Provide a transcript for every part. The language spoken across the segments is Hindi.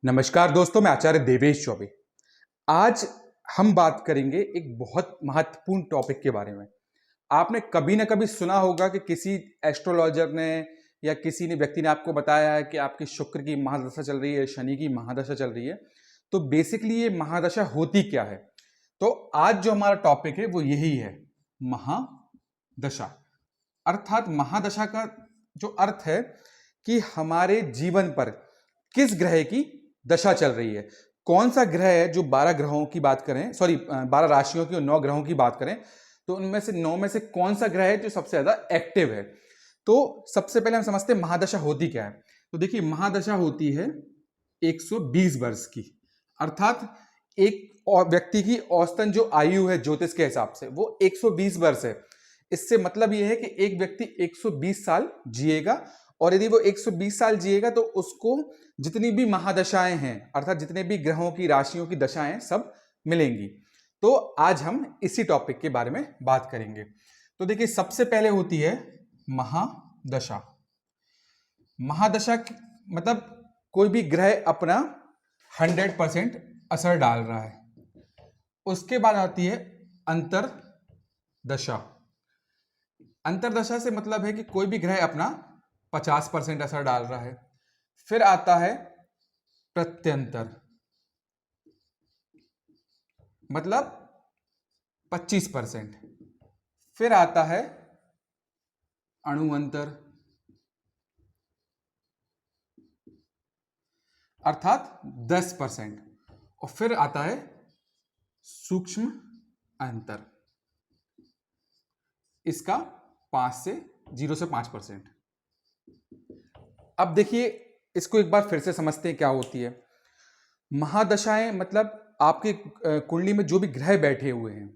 नमस्कार दोस्तों, मैं आचार्य देवेश चौबे। आज हम बात करेंगे एक बहुत महत्वपूर्ण टॉपिक के बारे में। आपने कभी ना कभी सुना होगा कि किसी एस्ट्रोलॉजर ने या किसी ने व्यक्ति ने आपको बताया है कि आपकी शुक्र की महादशा चल रही है, शनि की महादशा चल रही है। तो बेसिकली ये महादशा होती क्या है? तो आज जो हमारा टॉपिक है वो यही है, महादशा। अर्थात महादशा का जो अर्थ है कि हमारे जीवन पर किस ग्रह की दशा चल रही है। कौन सा ग्रह है जो 12 ग्रहों की बात करें, 12 राशियों की और 9 ग्रहों की बात करें तो उनमें से 9 में से कौन सा ग्रह है जो सबसे ज्यादा एक्टिव है। तो सबसे पहले हम समझते हैं महादशा होती क्या है। तो देखिए, महादशा होती है 120 वर्ष की। अर्थात एक और व्यक्ति की औसतन जो आयु है ज्योतिष के हिसाब से वो 120 वर्ष है। इससे मतलब यह है कि एक व्यक्ति 120 साल जिएगा, और यदि वो 120 साल जिएगा तो उसको जितनी भी महादशाएं हैं, अर्थात जितने भी ग्रहों की राशियों की दशाएं सब मिलेंगी। तो आज हम इसी टॉपिक के बारे में बात करेंगे। तो देखिए, सबसे पहले होती है महादशा। महादशा मतलब कोई भी ग्रह अपना 100% असर डाल रहा है। उसके बाद आती है अंतरदशा। अंतरदशा से मतलब है कि कोई भी ग्रह अपना 50% असर डाल रहा है। फिर आता है प्रत्यंतर, मतलब 25%। फिर आता है अणुअंतर, अर्थात 10%। और फिर आता है सूक्ष्म अंतर, इसका 0 से 5%। अब देखिए, इसको एक बार फिर से समझते हैं क्या होती है महादशाएं। मतलब आपके कुंडली में जो भी ग्रह बैठे हुए हैं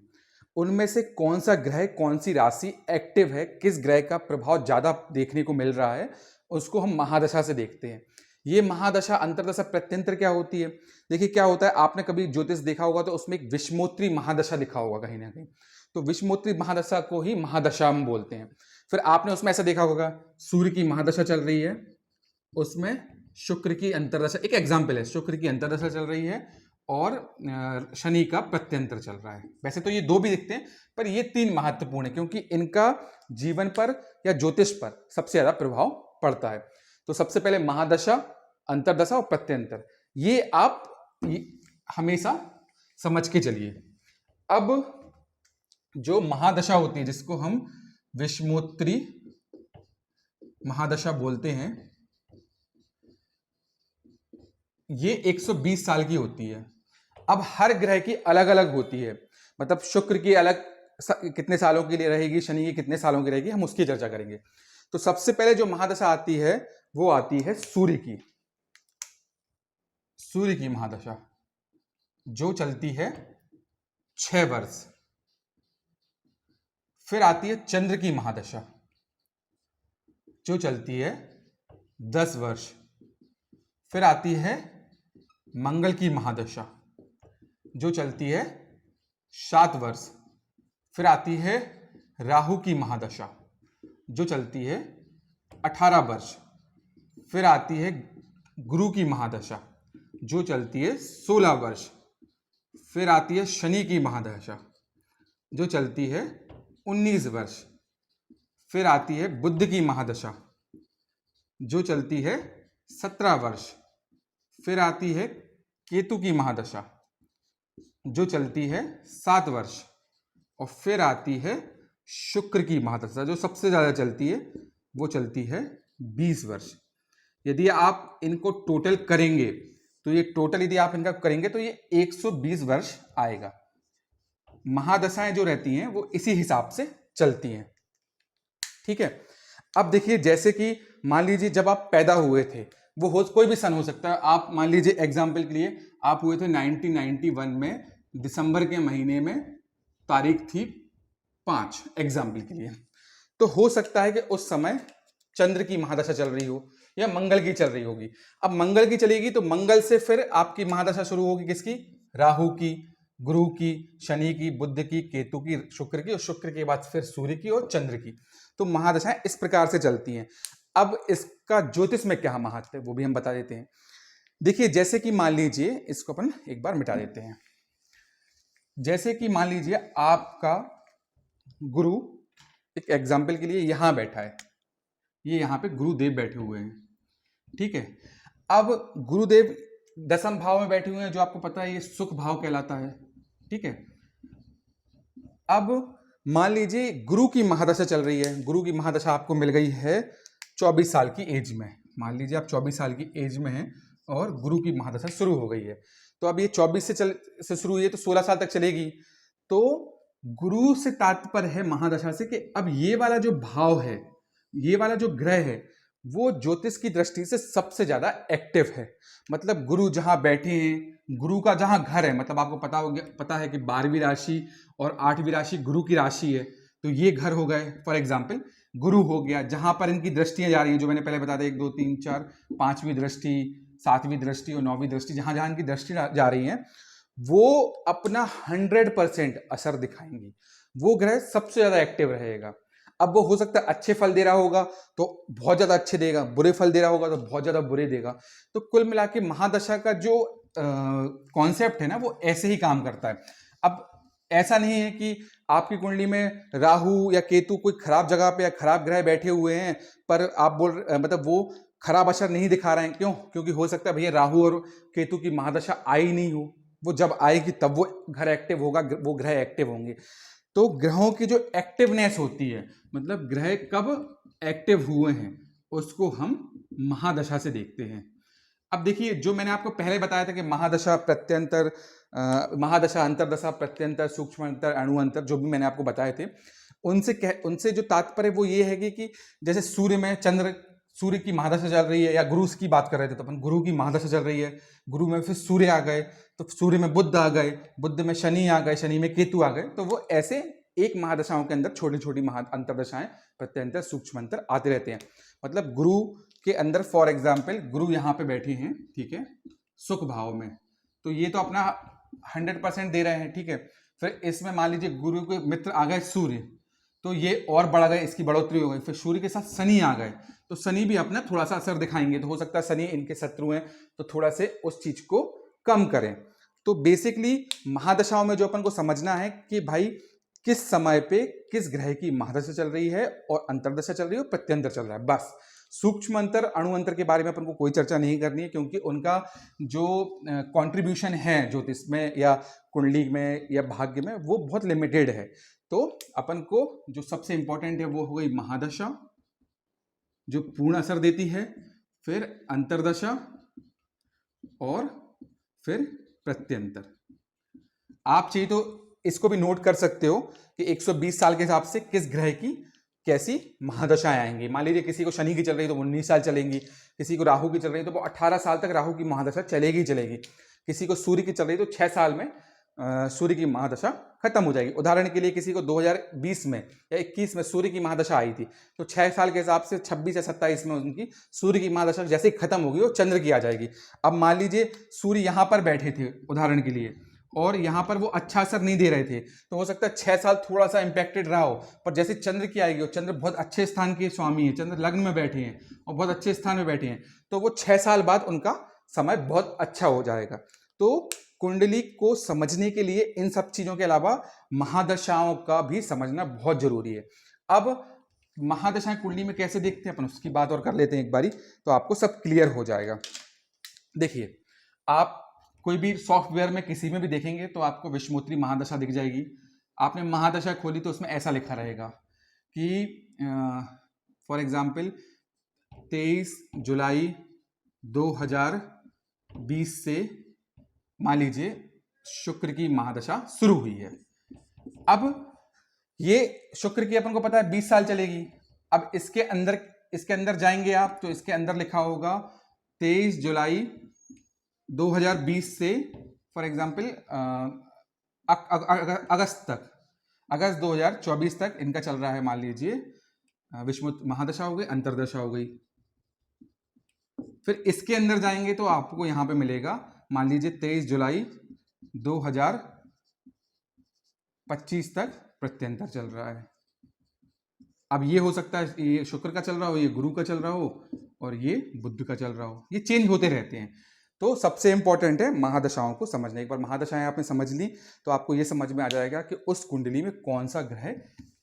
उनमें से कौन सा ग्रह, कौन सी राशि एक्टिव है, किस ग्रह का प्रभाव ज्यादा देखने को मिल रहा है, उसको हम महादशा से देखते हैं। ये महादशा, अंतरदशा, प्रत्यंतर क्या होती है। देखिए क्या होता है, आपने कभी ज्योतिष देखा होगा तो उसमें एक विषमोत्री महादशा लिखा होगा कहीं ना कहीं। तो विषमोत्री महादशा को ही महादशा हम बोलते हैं। फिर आपने उसमें ऐसा देखा होगा, सूर्य की महादशा चल रही है, उसमें शुक्र की अंतरदशा, एक एग्जाम्पल है, शुक्र की अंतरदशा चल रही है और शनि का प्रत्यंतर चल रहा है। वैसे तो ये दो भी दिखते हैं, पर ये तीन महत्वपूर्ण है क्योंकि इनका जीवन पर या ज्योतिष पर सबसे ज्यादा प्रभाव पड़ता है। तो सबसे पहले महादशा, अंतरदशा और प्रत्यंतर, ये आप हमेशा समझ के चलिए। अब जो महादशा होती है जिसको हम विषमोत्री महादशा बोलते हैं, ये 120 साल की होती है। अब हर ग्रह की अलग अलग होती है, मतलब शुक्र की अलग कितने सालों के लिए रहेगी, शनि की कितने सालों की रहेगी, हम उसकी चर्चा करेंगे। तो सबसे पहले जो महादशा आती है वो आती है सूर्य की। सूर्य की महादशा जो चलती है 6 वर्ष। फिर आती है चंद्र की महादशा जो चलती है 10 वर्ष। फिर आती है मंगल की महादशा जो चलती है 7 वर्ष। फिर आती है राहु की महादशा जो चलती है 18 वर्ष। फिर आती है गुरु की महादशा जो चलती है 16 वर्ष। फिर आती है शनि की महादशा जो चलती है 19 वर्ष। फिर आती है बुध की महादशा जो चलती है 17 वर्ष। फिर आती है केतु की महादशा जो चलती है 7 वर्ष। और फिर आती है शुक्र की महादशा जो सबसे ज्यादा चलती है, वो चलती है 20 वर्ष। यदि आप इनको टोटल करेंगे तो ये टोटल यदि आप इनका करेंगे तो ये 120 वर्ष आएगा। महादशाएं जो रहती हैं वो इसी हिसाब से चलती हैं, ठीक है। अब देखिए, जैसे कि मान लीजिए जब आप पैदा हुए थे, वो हो कोई भी सन हो सकता है। आप मान लीजिए एग्जाम्पल के लिए आप हुए थे 1991 में दिसंबर के महीने में, तारीख थी 5, एग्जाम्पल के लिए। तो हो सकता है कि उस समय चंद्र की महादशा चल रही हो या मंगल की चल रही होगी। अब मंगल की चलेगी तो मंगल से फिर आपकी महादशा शुरू होगी किसकी? राहु की, गुरु की, शनि की, बुध की, केतु की, शुक्र की, और शुक्र के बाद फिर सूर्य की और चंद्र की। तो महादशाएं इस प्रकार से चलती हैं। अब इसका ज्योतिष में क्या महत्व है वो भी हम बता देते हैं। देखिए जैसे कि मान लीजिए, इसको अपन एक बार मिटा देते हैं। जैसे कि मान लीजिए आपका गुरु, एक एग्जाम्पल के लिए यहां बैठा है, ये यहां पे गुरुदेव बैठे हुए हैं, ठीक है। अब गुरुदेव दसम भाव में बैठे हुए हैं, जो आपको पता है ये सुख भाव कहलाता है, ठीक है। अब मान लीजिए गुरु की महादशा चल रही है, गुरु की महादशा आपको मिल गई है 24 साल की एज में। मान लीजिए आप 24 साल की एज में हैं और गुरु की महादशा शुरू हो गई है, तो अब ये 24 से शुरू हुई है तो 16 साल तक चलेगी। तो गुरु से तात्पर्य है महादशा से कि अब ये वाला जो भाव है, ये वाला जो ग्रह है, वो ज्योतिष की दृष्टि से सबसे ज्यादा एक्टिव है। मतलब गुरु जहां बैठे हैं, गुरु का जहां घर है, मतलब आपको पता है कि 12वीं राशि और 8वीं राशि गुरु की राशि है, तो ये घर हो गए। फॉर एग्जाम्पल गुरु हो गया, जहां पर इनकी दृष्टियां जा रही हैं, जो मैंने पहले बता दिया, 1 2 3 4 5वीं दृष्टि, 7वीं दृष्टि और 9वीं दृष्टि, जहां जहां इनकी दृष्टि जा रही है, वो अपना 100% असर दिखाएंगी। वो ग्रह सबसे ज्यादा एक्टिव रहेगा। अब वो हो सकता है अच्छे फल दे रहा होगा तो बहुत ज्यादा अच्छे देगा, बुरे फल दे रहा होगा तो बहुत ज्यादा बुरे देगा। तो कुल मिला के महादशा का जो कॉन्सेप्ट है ना, वो ऐसे ही काम करता है। अब ऐसा नहीं है कि आपकी कुंडली में राहु या केतु कोई खराब जगह पे या खराब ग्रह बैठे हुए हैं, पर आप मतलब वो खराब असर नहीं दिखा रहे हैं। क्यों? क्योंकि हो सकता है भैया राहु और केतु की महादशा आई नहीं हो, वो जब आएगी तब वो घर एक्टिव होगा, वो ग्रह एक्टिव होंगे। तो ग्रहों की जो एक्टिवनेस होती है, मतलब ग्रह कब एक्टिव हुए हैं, उसको हम महादशा से देखते हैं। अब देखिए, जो मैंने आपको पहले बताया था कि महादशा, प्रत्यंतर, महादशा, अंतरदशा, प्रत्यंतर, सूक्ष्म अंतर, अणु अंतर, जो भी मैंने आपको बताए थे, उनसे जो तात्पर्य वो ये है कि जैसे सूर्य में सूर्य की महादशा चल रही है, या गुरु की बात कर रहे थे तो अपन गुरु की महादशा चल रही है, गुरु में फिर सूर्य आ गए, तो सूर्य में बुध आ गए, बुध में शनि आ गए, शनि में केतु आ गए। तो वो ऐसे एक महादशाओं के अंदर छोटी छोटी अंतरदशाएं, प्रत्यंतर, सूक्ष्म अंतर आते रहते हैं। मतलब गुरु के अंदर फॉर एग्जाम्पल गुरु यहाँ पे बैठे हैं, ठीक है, सुख भाव में, तो ये तो अपना 100% दे रहे हैं, ठीक है। फिर इसमें मान लीजिए गुरु के मित्र आ गए सूर्य, तो ये और बढ़ गए, इसकी बढ़ोतरी हो गई। फिर सूर्य के साथ शनि आ गए, तो शनि भी अपना थोड़ा सा असर दिखाएंगे। तो हो सकता है शनि इनके शत्रु हैं, तो थोड़ा से उस चीज को कम करें। तो बेसिकली महादशाओं में जो अपन को समझना है कि भाई किस समय पे किस ग्रह की महादशा चल रही है, और अंतरदशा चल रही है और प्रत्यंतर चल रहा है, बस। सूक्ष्म अंतर, अणु अंतर के बारे में अपन को कोई चर्चा नहीं करनी है, क्योंकि उनका जो कंट्रीब्यूशन है ज्योतिष में या कुंडली में या भाग्य में, वो बहुत लिमिटेड है। तो अपन को जो सबसे इंपॉर्टेंट है वो हो गई महादशा, जो पूर्ण असर देती है, फिर अंतरदशा और फिर प्रत्यंतर। आप चाहिए तो इसको भी नोट कर सकते हो कि 120 साल के हिसाब से किस ग्रह की कैसी महादशाएं आएंगी। मान लीजिए किसी को शनि की चल रही है तो 19 साल चलेंगी, किसी को राहु की चल रही है तो वो 18 साल तक राहु की महादशा चलेगी चलेगी, किसी को सूर्य की चल रही है तो 6 साल में सूर्य की महादशा खत्म हो जाएगी। उदाहरण के लिए किसी को 2020 में या 21 में सूर्य की महादशा आई थी, तो 6 साल के हिसाब से 26 या 27 में उनकी सूर्य की महादशा जैसे ही खत्म होगी वो चंद्र की आ जाएगी। अब मान लीजिए सूर्य यहाँ पर बैठे थे उदाहरण के लिए, और यहाँ पर वो अच्छा असर नहीं दे रहे थे, तो हो सकता है 6 साल थोड़ा सा इंपैक्टेड रहा हो, पर जैसे चंद्र की आएगी, और चंद्र बहुत अच्छे स्थान के स्वामी है, चंद्र लग्न में बैठे हैं और बहुत अच्छे स्थान में बैठे हैं, तो वो 6 साल बाद उनका समय बहुत अच्छा हो जाएगा। तो कुंडली को समझने के लिए इन सब चीजों के अलावा महादशाओं का भी समझना बहुत जरूरी है। अब महादशाएं कुंडली में कैसे देखते हैं अपन, उसकी बात और कर लेते हैं एक बारी, तो आपको सब क्लियर हो जाएगा। देखिए, आप कोई भी सॉफ्टवेयर में किसी में भी देखेंगे तो आपको विषमोत्री महादशा दिख जाएगी। आपने महादशा खोली तो उसमें ऐसा लिखा रहेगा कि फॉर एग्जाम्पल 23 जुलाई 2020 से मान लीजिए शुक्र की महादशा शुरू हुई है। अब ये शुक्र की अपन को पता है 20 साल चलेगी। अब इसके अंदर जाएंगे आप, तो इसके अंदर लिखा होगा 23 जुलाई 2020 से फॉर एग्जाम्पल अगस्त तक, अगस्त 2024 तक इनका चल रहा है। मान लीजिए विषुवत महादशा हो गई, अंतरदशा हो गई। फिर इसके अंदर जाएंगे तो आपको यहां पे मिलेगा, मान लीजिए 23 जुलाई 2025 तक प्रत्यंतर चल रहा है। अब ये हो सकता है ये शुक्र का चल रहा हो, ये गुरु का चल रहा हो, और ये बुध का चल रहा हो, ये चेंज होते रहते हैं। तो सबसे इंपॉर्टेंट है महादशाओं को समझना। एक बार महादशाएं आपने समझ ली तो आपको यह समझ में आ जाएगा कि उस कुंडली में कौन सा ग्रह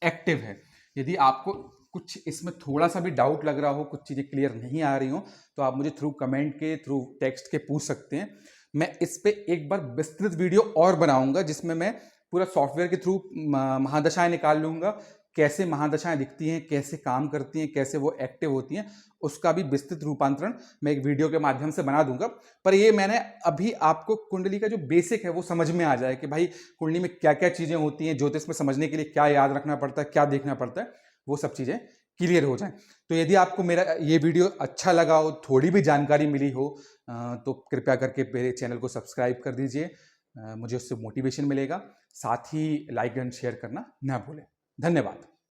एक्टिव है। यदि आपको कुछ इसमें थोड़ा सा भी डाउट लग रहा हो, कुछ चीज़ें क्लियर नहीं आ रही हो, तो आप मुझे थ्रू कमेंट के, थ्रू टेक्स्ट के पूछ सकते हैं। मैं इस पे एक बार विस्तृत वीडियो और बनाऊंगा जिसमें मैं पूरा सॉफ्टवेयर के थ्रू महादशाएं निकाल लूंगा, कैसे महादशाएं दिखती हैं, कैसे काम करती हैं, कैसे वो एक्टिव होती हैं, उसका भी विस्तृत रूपांतरण मैं एक वीडियो के माध्यम से बना दूंगा। पर ये मैंने अभी आपको कुंडली का जो बेसिक है वो समझ में आ जाए कि भाई कुंडली में क्या क्या चीज़ें होती हैं, ज्योतिष में समझने के लिए क्या याद रखना पड़ता है, क्या देखना पड़ता है, वो सब चीज़ें क्लियर हो जाएं। तो यदि आपको मेरा ये वीडियो अच्छा लगा हो, थोड़ी भी जानकारी मिली हो, तो कृपया करके मेरे चैनल को सब्सक्राइब कर दीजिए। मुझे उससे मोटिवेशन मिलेगा। साथ ही लाइक एंड शेयर करना ना भूलें। धन्यवाद।